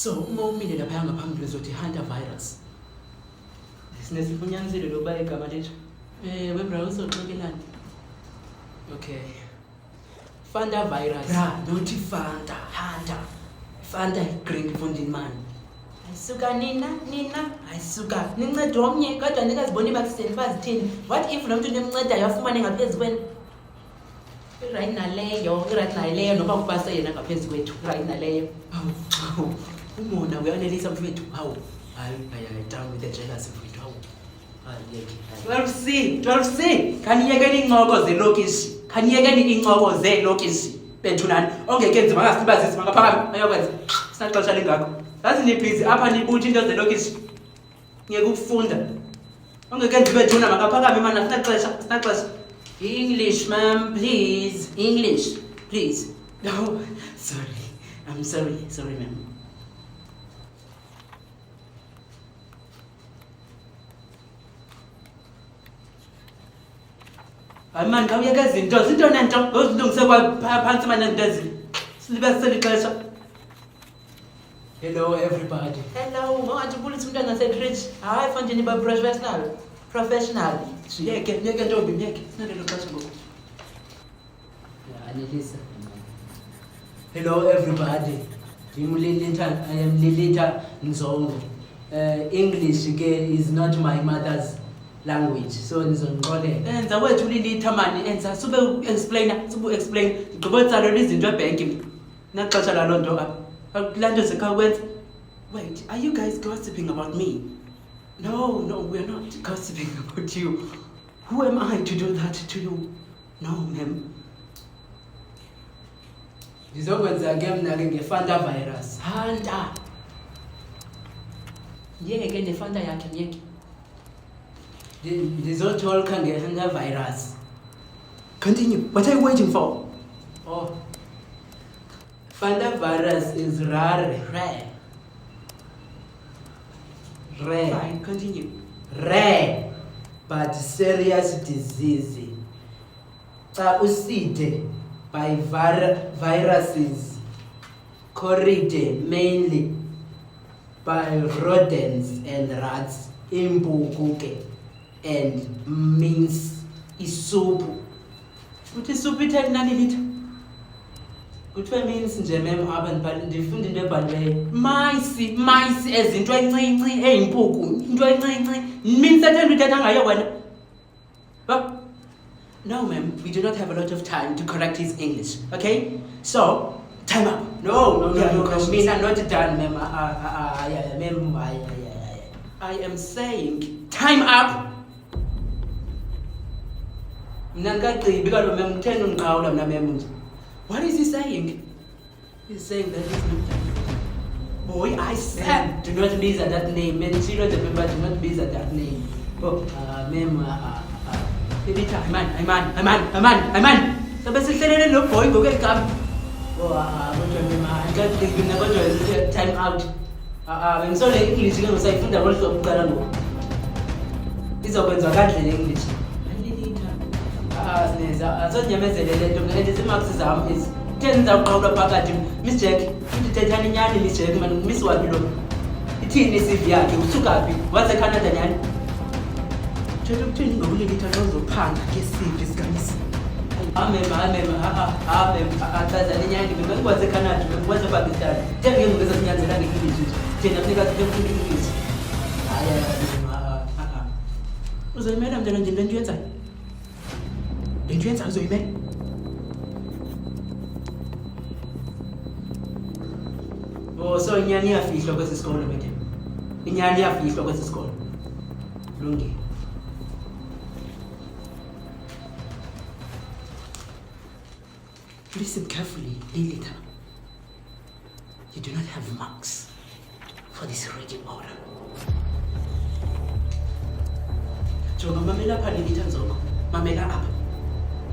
So uma umile lapha ngaphambili uzothi Hunter virus. Sinesibunyanisile lokuba igama lethu. Webra uzoxokelana. Okay. Fanta virus. Not Fanta, Hunter. Fanta drink funding man. Ayisuka nina, ayisuka. Nincede omnye kodwa nikazibona ibakuseni bazithini. What if lo muntu nimncedayo afumane ngaphezulu kwenu? Right naleyo noma kupasa yena ngaphezulu kwethu. Right naleyo. Umona uyanelisa mfethu. Hawu. Hayi down with the jealousy mfethu. Hawu. Hayi 12C. Kaniyekeni incoko zelokishi. Kaniyekeni incoko zelokishi. Bethunani ongekenzi bangasibazisi bangaphakami ayokwenza. Sinaxesha lingakho. Yazi ni busy apha nibuthi into zelokishi. Ngeke ukufunda. Ongekenzi bethuna bangaphakami mana sinaxesha. English, ma'am, please. English, please. No, sorry. I'm sorry, ma'am. Hayi man, kawuyeka izinto nento ngozilungise kwaphansi manje ndezi. Silibe selixesha. Hello everybody. Hello, ngathi ubulithi umntwana nasecrèche. Hayi manje niba professional. Siyeke ntombi nyeke. Sinalelo xesha ngoku. Anelisa. Hello everybody. I am Lilita Nzongo. English is not my mother's language, so nizonqolela. Enza wethu Lilita mani, enza sube explain. Ngigqiba tsalo izinto ebank. Naxesha la lonto apha. Lanto sekakwenza. Wait, are you guys gossiping about me? No, we are not gossiping about you. Who am I to do that to you? No, ma'am. Ndizokwenza ke mna ke ngeFanta virus. Hunter. Yeke neFanta yakhe nyeke. Ndizotolka ngeHunter virus. Continue. What are you waiting for? Oh. Fanta virus is rare. Fine, continue. Rare but serious disease. Xa uside by viruses carried mainly by rodents and rats, imbuku and mince isupu. Uthi isupu itheni nani litha? Kuthiwe mince nje mem abantu ndifunda into ebhaliweyo. Mice ezinto encinci eyimpuku, into encinci. Mince etheni uthetha ngayo wena? No, ma'am, we do not have a lot of time to correct his English. Okay? So, time up. No, Me are not done, ma'am. I am saying, time up. What is he saying? He's saying that he's not. Boy, I said, do not be that name. Men, children, the member, do not be that name. Oh, ma'am, Aman. Sabi sihlelele lo boy ngokegama. I can't think you never do time out. Ngisole English ke ngosayifunda ngolhlobo uqala ngoku. Izokwenza kandle English. Sineza azonyamezele lento ngeke izimarks zami ezi. Utheni zawuqhawula phakathi Miss Jack, indithethana inyani Miss Jack man Miss wapi lo? Ithini CV yakhe usuka phi? Waze Canada nyani? Tshela ukuthini ngokulilitha uzophanga ke CV sikamisi. Atazana nyani ngikwaze Canada ngikwaze Pakistan. Thenge ngeke sasinyanzela ngeEnglish. Thina kunika sifunda English. Uzoyimela mntana nje lento yenzayo. Lento yenzayo uzoyimela. So inyani yafihlwa kwesi sikolo manje. Inyani yafihlwa kwesi sikolo. Lungi. Listen carefully, Lilita. You do not have marks for this raging order. Jonga mamela pha Lilita Nzongo. Mamela apha.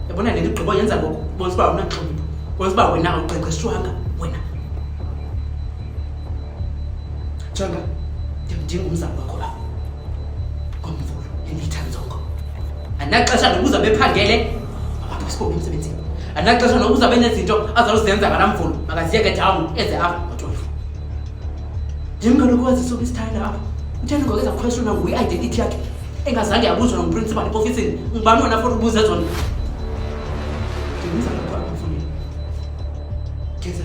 Yabona le ndigqibo yenza ngoku. Bonisa uba unaxolipho. Bonisa uba wena uqeqeshwanga wena. Jonga, ndimdinga umzali wakho apha. Ngomvulo, Lilita Nzongo. Anaxesha lokuza bephangele. Apha sibonke umsebenzini. Anaxesha lokuza benezinto azawuzenza ngalamvulo. Makaziyeke down eze apha ngo-12. Jim kaloku wazisa Miss Tyler apha. Mtheni ngoku ezakuquestiona nguyi-identity yakhe engazange yabuzwa nanguprincipal eofisini. Ngubani wona for ubuza zona? Ndimza lapha apha mfundini. Ngeze